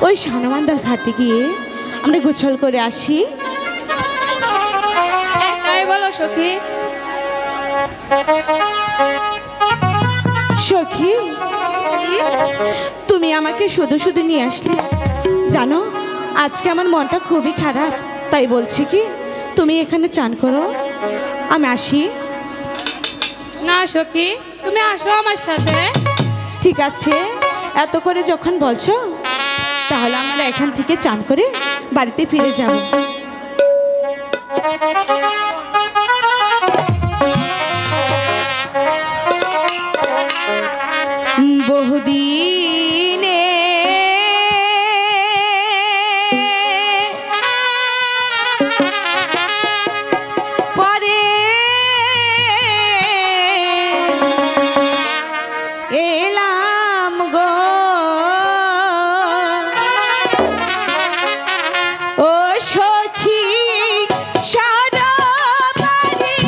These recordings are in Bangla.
ওই সানমান্দার ঘাটে গিয়ে আমরা গোসল করে আসি। তাই বলো সখী। সখী, তুমি আমাকে শুধু শুধু নিয়ে আসলে। জানো, আজকে আমার মনটা খুবই খারাপ, তাই বলছি কি তুমি এখানে চান করো, আমি আসি। না সখী, তুমি আসো আমার সাথে। ঠিক আছে, এত করে যখন বলছো তাহলে আমরা এখান থেকে চান করে বাড়িতে ফিরে যাব। বহুদিনে পরে এলাম গো, ও সখী সারা বাড়ি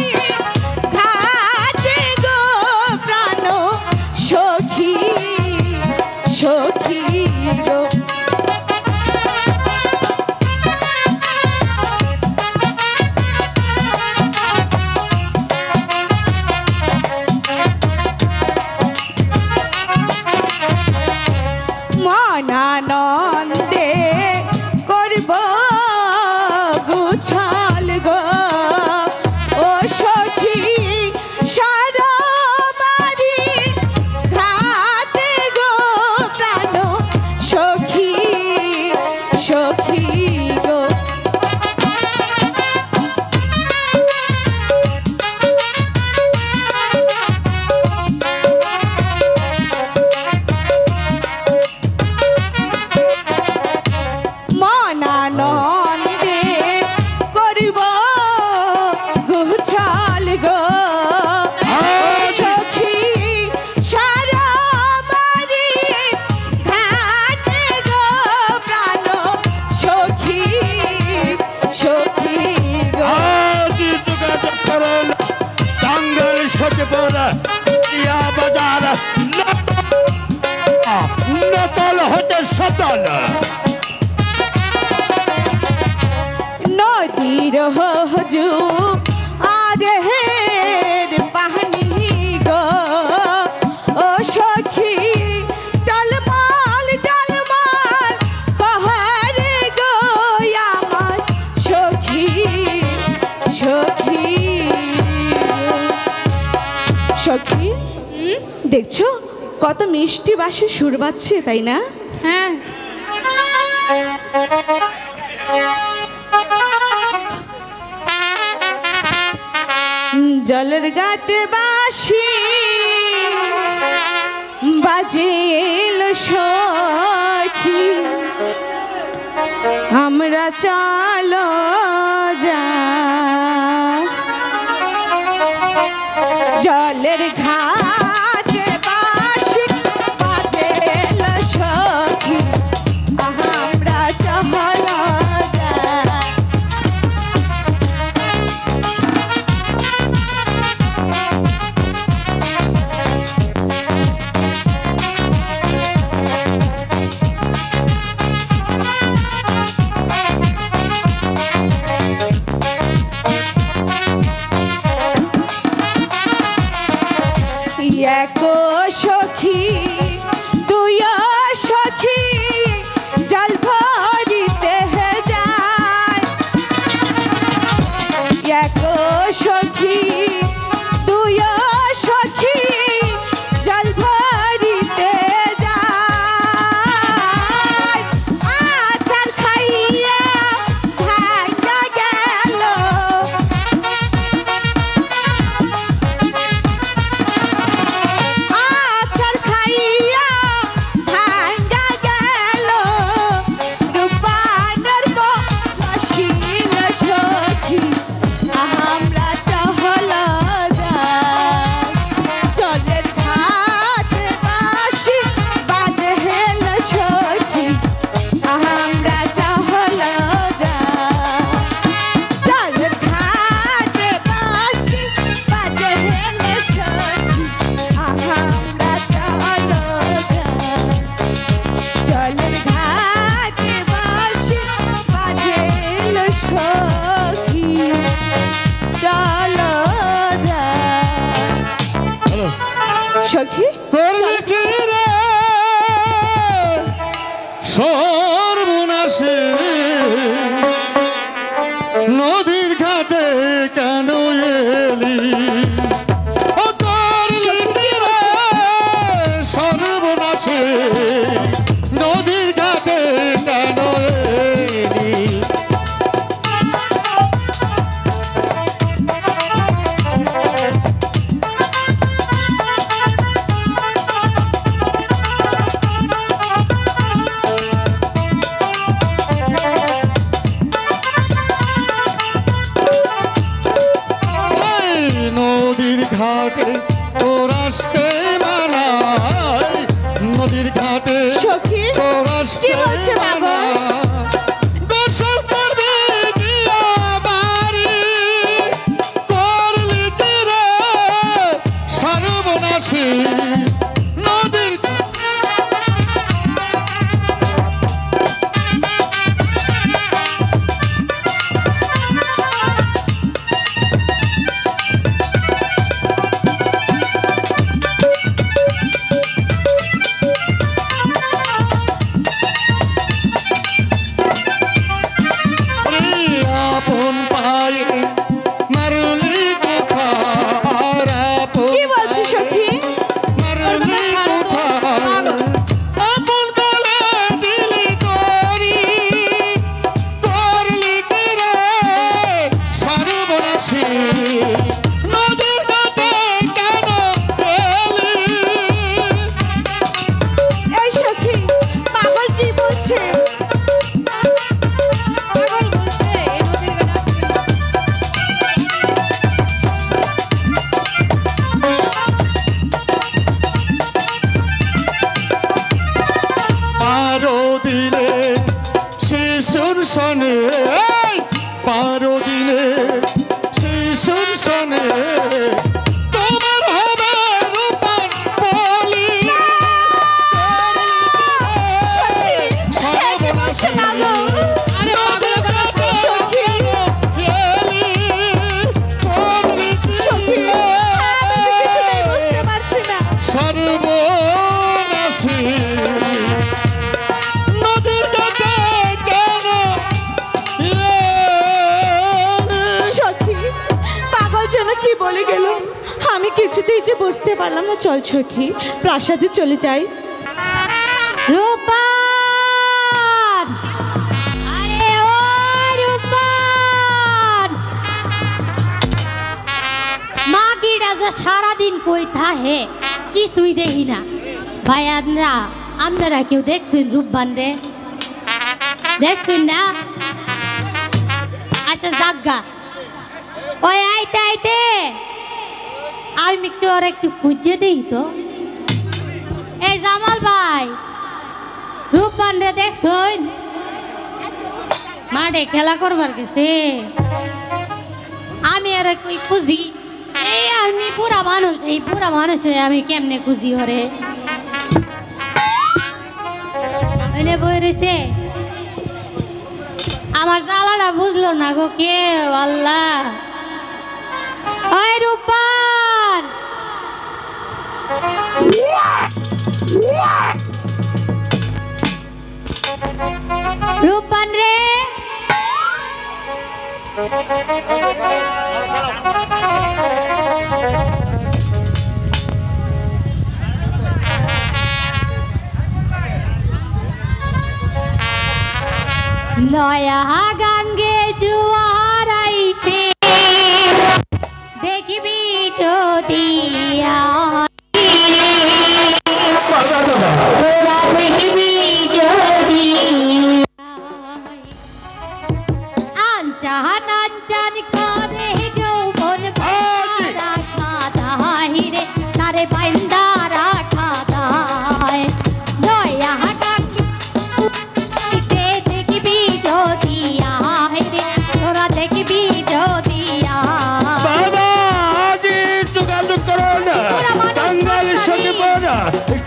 ঘাটে গো প্রাণ সখী, সখী গো। মনানন্দে করব গুছল গো, ও সখী সারা বাড়ি ঘাটে গো প্রাণ সখী, সখী গো। মনানন্দে করব গুছল গো, ও সখী সারা বাড়ি ঘাটে গো প্রাণ সখী, সখী গো। টাঙ্গাইল সচিপুর বাজার নকল হতে সতল নদীর হজু আর হের পাহানি গো, ও সখী টলমল টলমল পাহাড়ে গো আমার সখী, সখী সখী। দেখছো কত মিষ্টি বাসে সুর বাজছে, তাই না? হ্যাঁ, জলের ঘাটে বাঁশি বাজেল সখী, আমরা চলো যা জলের ঘাটে বাঁশি বাজেল সখী, আমরা চলো যা। সখী করলি কি রে সর্বনাশে নদীর ঘাটে কেন এলি ও করলি কি রে সর্বনাশে নদীর ঘাটে কেন এলি নদীর ঘাটে তোর আসতে মানায় নদীর ঘাটে সখী তোর কি আসতে বলছে মা গো? গোসল করবি গিয়া বাড়ি করলি কি রে সর্বনাশী নদীর আপন পায়ে মারলি কোথার আপন কি বলছি সখী মারলি কোথার আপন গলে দিলি করি করলি কি রে সর্বনাশী নদীর ঘাটে কেন এলি এই সখী পাগল কি বলছে পাগল বলছে এই নদীর ঘাটে আসতে। পারো দিলে শিশুর সনে পারো দিলে শিশুর সনে তোমার হবে রূপার বলি সখী কি বলছে না গো আরে পাগলের কথা তো। সখী সখী আমি যে কিছুতেই বুঝতে পারছি না সর্বনাশী নদীর ঘাটে কেন এলি? সখী পাগল যেন কি বলে গেল আমি কিছুতেই যে বুঝতে পারলাম না চল সখী প্রাসাদে চলে যাই রূপান আরে ও রূপান মাগিরা যে সারাদিন কই থাহে কিছুই দেখি না ভাইয়ানরা আপনারা কেউ দেখছেন রূপবান রে দেখছেন না আচ্ছা জাগা ওই আইতে আইতে আমি একটু আর একটু খুঁজে দেই তো এই জামাল ভাই রূপবান রে দেখছুন মাঠে খেলা করবার গেছে আমি আর কই খুঁজি এই আমি পুরা মানুষ এই পুরা মানুষ হয়ে আমি কেমনে খুঁজি হরে এনে বই রয়েছে আমার জ্বালাটা বুঝলো না গো কে আল্লাহ ওই রূপবান রূপবান রে নয়া গঙ্গে জুয়ার আইছে দেখবি যদি দেখবি যদি আনচান আনচান করে যৌবন রাখা দাহিরে তারে বাইন্দা রাখা দায় নয়া গঙ্গে দেখবি যদি আহিরে তোরা দেখবি যদি বাবা আজি যোগাযোগ করো না টাঙ্গাইল সখীপুর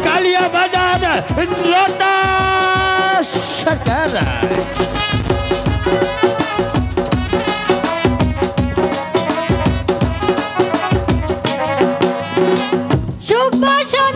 কালিয়া বাজার লতা সরকার সুখ বাসন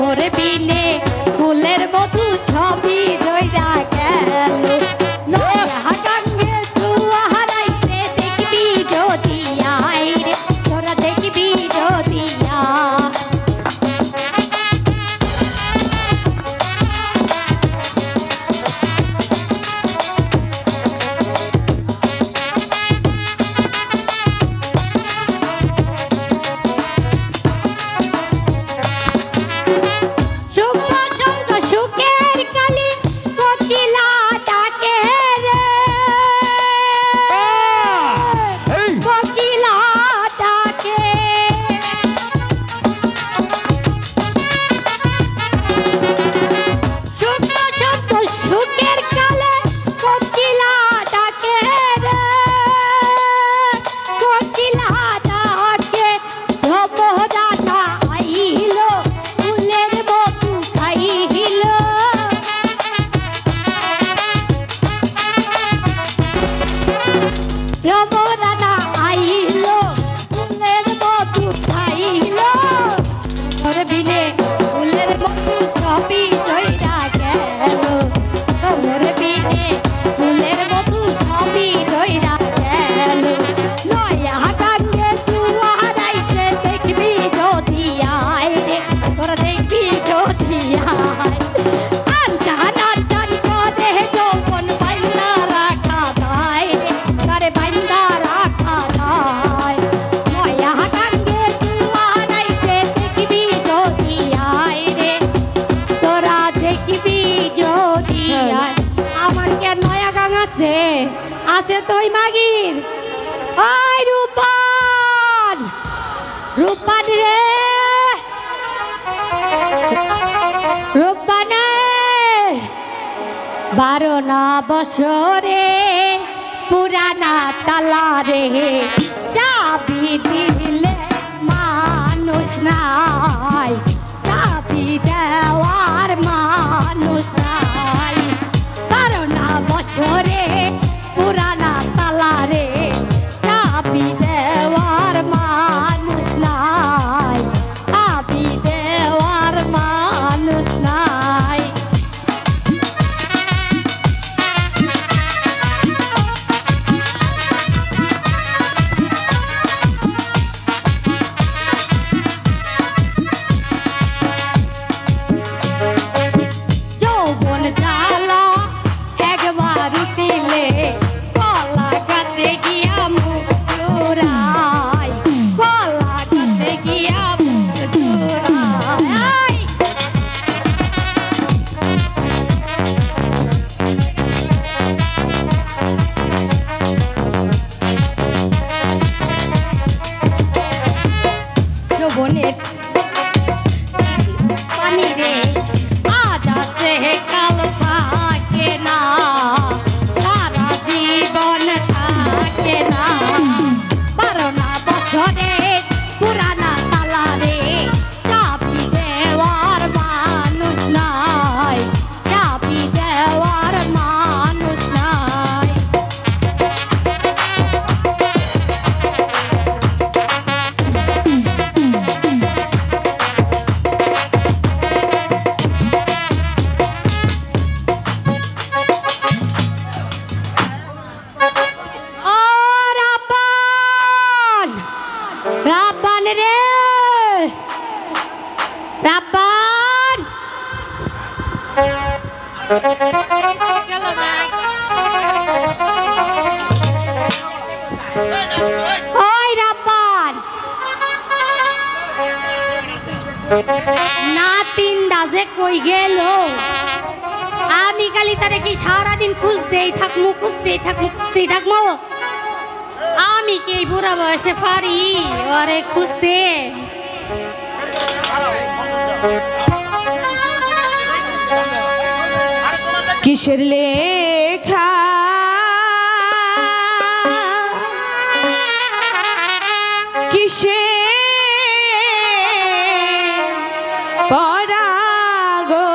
তোর বিনে ফুলের মধু ছবি রইরা গেল নয়া গাঙ্গে জুয়া হারাইতে দেখবি যদি আয় রে তোরা দেখবি যদি আয় আছে তোই মাগির ওই রূপান রূপান রে রূপান 12 না বছরে পুরানা তালা রে চাবি দিলে মানুষ নাই চাবি দেওয়ার মানুষ নাই 12 না বছরে পুরানা তালা রে চাবি দেওয়ার মানুষ নাই চাবি দেওয়ার মানুষ নাই যৌবন জ্বালা একবার উঠিলে কলা গাছে গিয়া মুখ চোরাই কলা গাছে গিয়া মুখ চোরাই যৌবনের পানি রে আজ আছে কাল থাকে না সারা জীবন থাকে না 12 না বছরে পুরানা তালা রে চাবি দেওয়ার মানুষ নাই চাবি দেওয়ার মানুষ নাই ও রাব্বান রাব্বান রে রাব্বান ওই রাব্বান না 3টা যে কই গেল আমি কালি তারে কি সারাদিন খুঁজতেই থাকবো আমি কি এই বুড়া বয়সে পারি ওরে খুঁজতে কিসের লেখা কিসে পড়া গো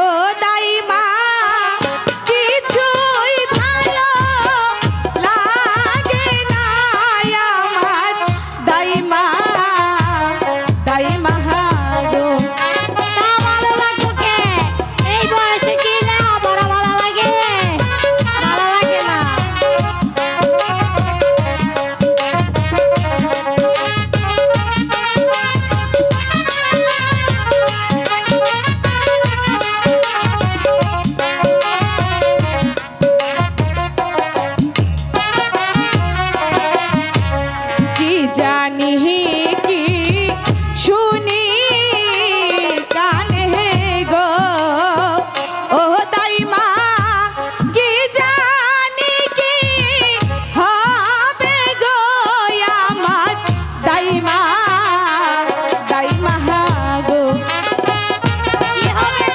ও দাইমা কিছুই ভালো লাগে না আমার দাইমা জানি কি শুনি কানে গো ও দাইমা কি জানি কি হবে গো আমার দাইমা দাইমা গো কি হবে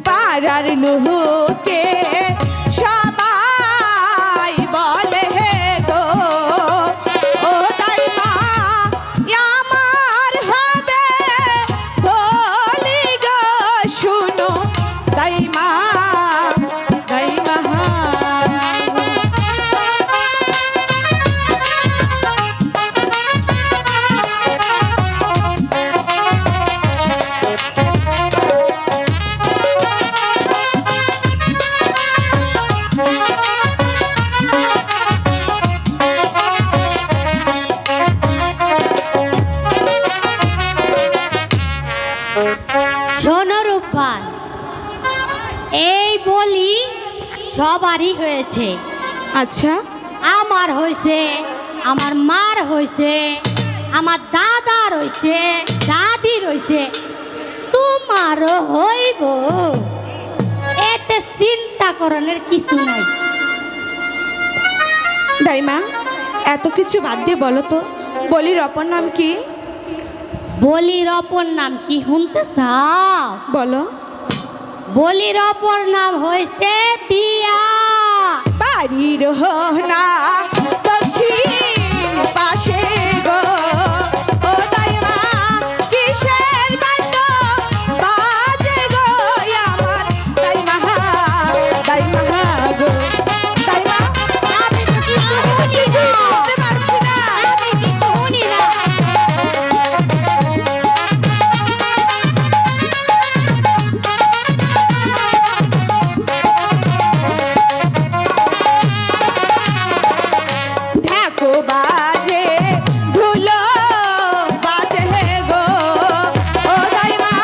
পাড়ার নুহুকে সবাই বলে হে গো ও দাইমা আমার হবে বলি গো শুনো দাইমা দাইমা শোনো রূপবান, এই বলি সবারই হয়েছে। আচ্ছা আমার হয়েছে, আমার মার হয়েছে, আমার দাদার হয়েছে, দাদির হয়েছে, তোমারও হইব। এতে চিন্তা করণের কিছু নাই। দাইমা এত কিছু বাদ দিয়ে বলো তো বলির অপর নাম কি? বলির অপর নাম কি শুনতে চাও? বলো। বলির অপর নাম হয়েছে বিয়া। বাড়ির না দক্ষিণ পাশে গো ও দাইমা কিসের বাদ্য বাজে গো আমার দাইমা দাইমা গো দাইমা আমি তো কিছু শুনি কিছু না। বুঝতে পারছি না। আমি কিছু শুনি না। ঢাকো বাজে ঢুলো বাজে গো ও দাইমা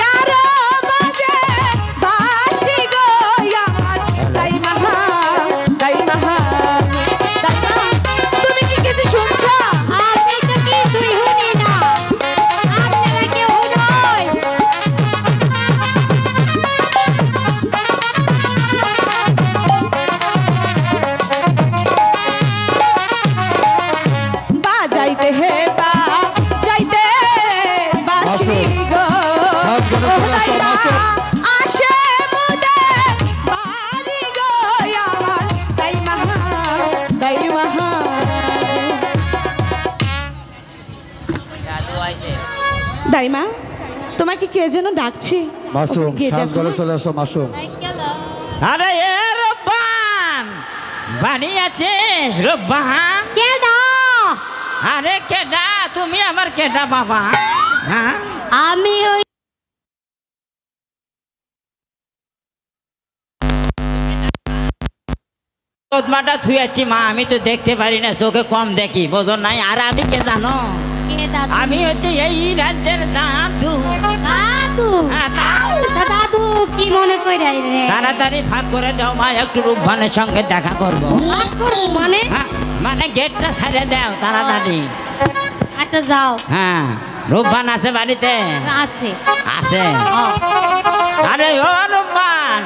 গারো বাজে বাঁশি গো আমার দাইমা দাইমা দাইমা তুমি কি কিছু শুনছো? আমি তো কিছুই শুনি না। আপনারা কেউ নয়। বাজাইতে হে বা যাইতে বাঁশি গো ও দাইমা আসে মুদে বাড়ি গো আমার দাইমা দাইমা দাইমা তোমাকে কে যেন ডাকছে মাসুম ওকে গিয়ে সাজ দেখো ঘরে না। চলে আসো মাসুম। আরে এ রব্বান বাড়ি আছিস রব্বান? কেডা? আরে কেডা তুমি? আমার কেডা বাবা? হ্যাঁ আমি ওই চোদমাটা থুয়াচ্ছি মা, আমি তো দেখতে পারি না, চোখে কম দেখি, বোঝো নাই। আর আমি কে জানো? কেডা? আমি হচ্ছে এই রাজ্যের দাদু। দাদু। হ্যাঁ, দাও। তা দাদু কি মনে কইরাই রে? তাড়াতাড়ি ফাঁক করে দাও মা, একটু রূপবানের সঙ্গে দেখা করবো। লাগ করবো মানে? হ্যাঁ, মানে গেটটা ছাড়ে দাও তাড়াতাড়ি। আচ্ছা যাও। হ্যাঁ, রূপবান আছে বাড়িতে? আছে। আছে। ও, আরে ও রূপবান,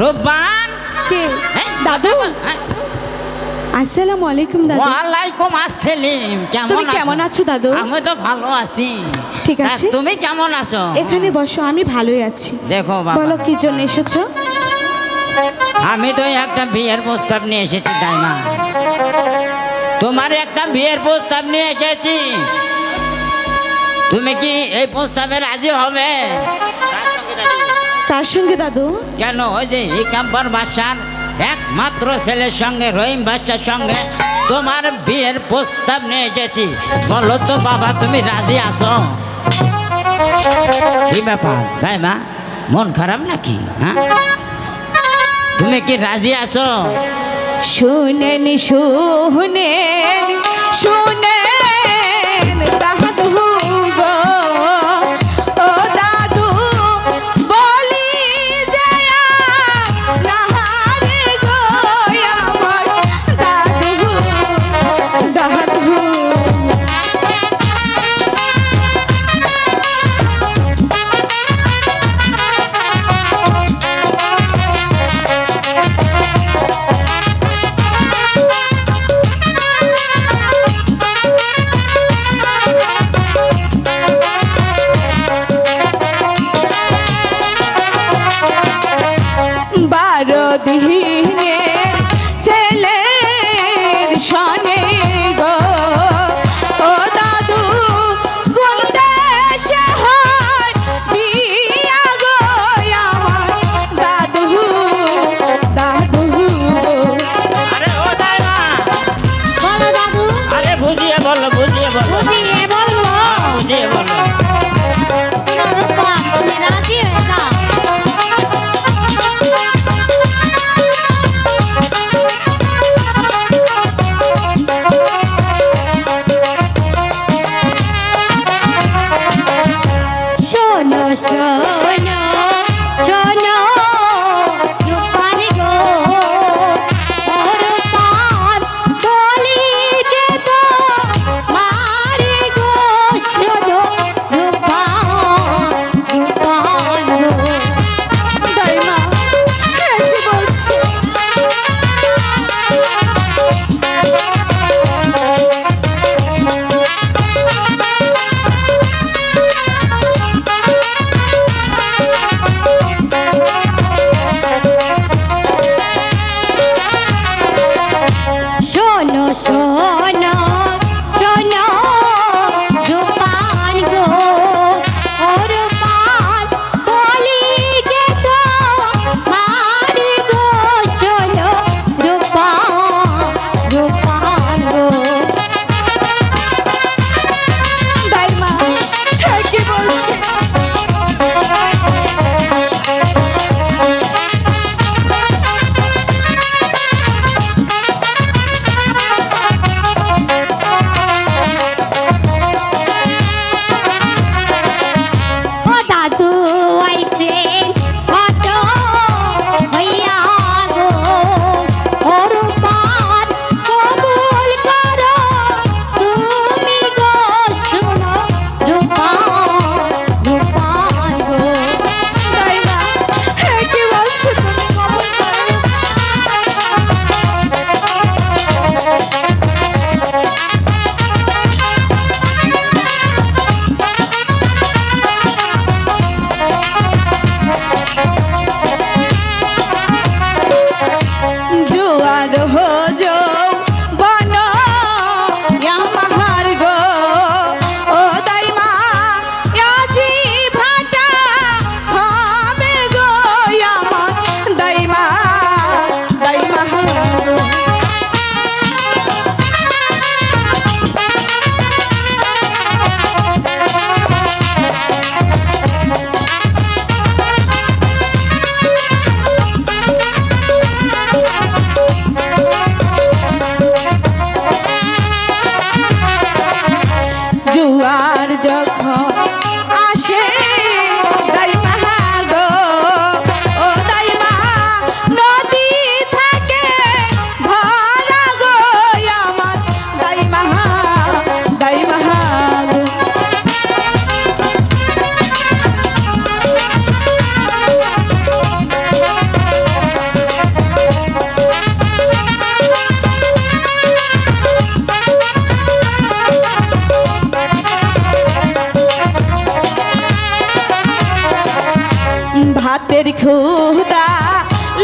রূপবান। কে? এই, দাদু? হ্যাঁ, আসসালামু আলাইকুম দাদু। ওয়ালাইকুম আসসালাম। তুমি কেমন আছো দাদু? আমি তো ভালো আছি। ঠিক তা আছে। তুমি কেমন আছো? এখানে বসো, আমি ভালোই আছি। দেখো বাবা, বলো কি জন্য এসেছো? আমি তো একটা বিয়ের প্রস্তাব নিয়ে এসেছি দাইমা। তোমার একটা বিয়ের প্রস্তাব নিয়ে এসেছি, তুমি কি এই প্রস্তাবে রাজি হবে? কার সঙ্গে দাদু? কেন, ওই যে ইকাম্বর বাদশার একমাত্র ছেলের সঙ্গে, রহিম বাদশার সঙ্গে তোমার বিয়ের প্রস্তাব নিয়ে এসেছি। বলো তো বাবা, তুমি রাজি আছো? কি ব্যাপার দাইমা, মন খারাপ নাকি? হ্যাঁ, তুমি কি রাজি আছো? শুনেন শুনেন শুনেন দাদু গো, ও দাদু বলি যায় নাহারে গো আমার দাদু দাদু। বারো দিনের ছেলের সনে গো, ও দাদু কোন দেশে হয় বিয়া গো আমার দাদু দাদু। আরে ও দাইমা, বলো দাদু, আরে বুঝিয়ে বলো, বুঝিয়ে বলো, বুঝিয়ে বলবো। বুঝিয়ে বলো। শোনো রূপা, তুমি রাজি হয়ে যাও। শোনো শোনো শোনো রূপার গো, ও রূপার বলি যে তো মারে গো, শোনো রূপার রূপার গো। দাইমা কি বলছি? শোনো শোনো শোনো রূপার গো, ও রূপার বলি যে তো মারি গো, শোনো রূপার রূপার গো। দাইমা কি বলছি? ও দাদু আইছেন কত হইয়া গো, ও রূপার কবুল করো তুমি গো, শোনো রূপার রূপার গো। দাইমা কি বলছো তুমি? কবুল করো। জোয়ার হো যো বন ইয়ামাহার গো, ও দাইমা আজি ভাটা হবে গো আমার দাইমা দাইমা। জোয়ার যখন আসে দাইমা গো, ও দাইমা নদী থাকে ভরা গো আমার দাইমা দাইমা গো। ভাতের ক্ষুধা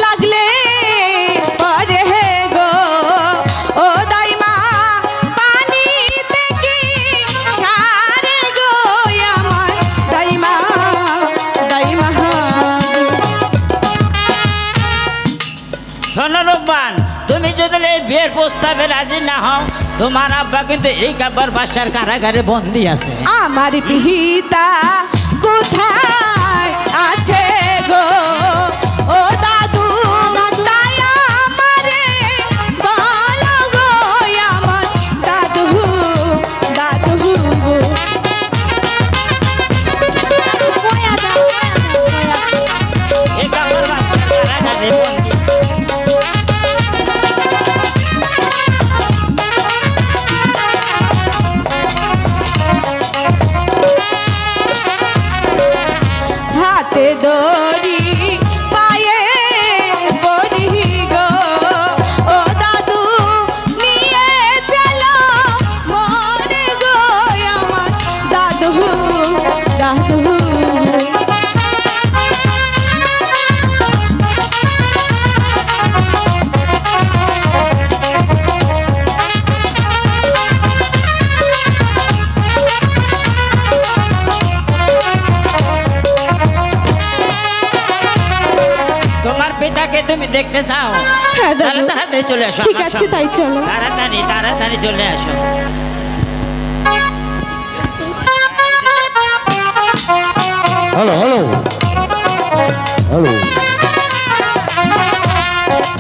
লাগলে পরে গো, ও দাইমা পানি থেকে সারে গো আমার দাইমা দাইমা। শোনো রূপবান, তুমি যদি এই বিয়ের প্রস্তাবে রাজি না হও, তোমার আব্বা কিন্তু এই কাব্বার বাসার কারাগারে বন্দি আছে। আমার পিতা কোথায় আছে গো, ও দাদু তুমি দেখতে চাও হ্যাঁ দাদু। তাহলে তাড়াতাড়ি চলে আসো ঠিক আমার আছে, সঙ্গে। তাই চলো। তাড়াতাড়ি চলে আসো। Hello hello hello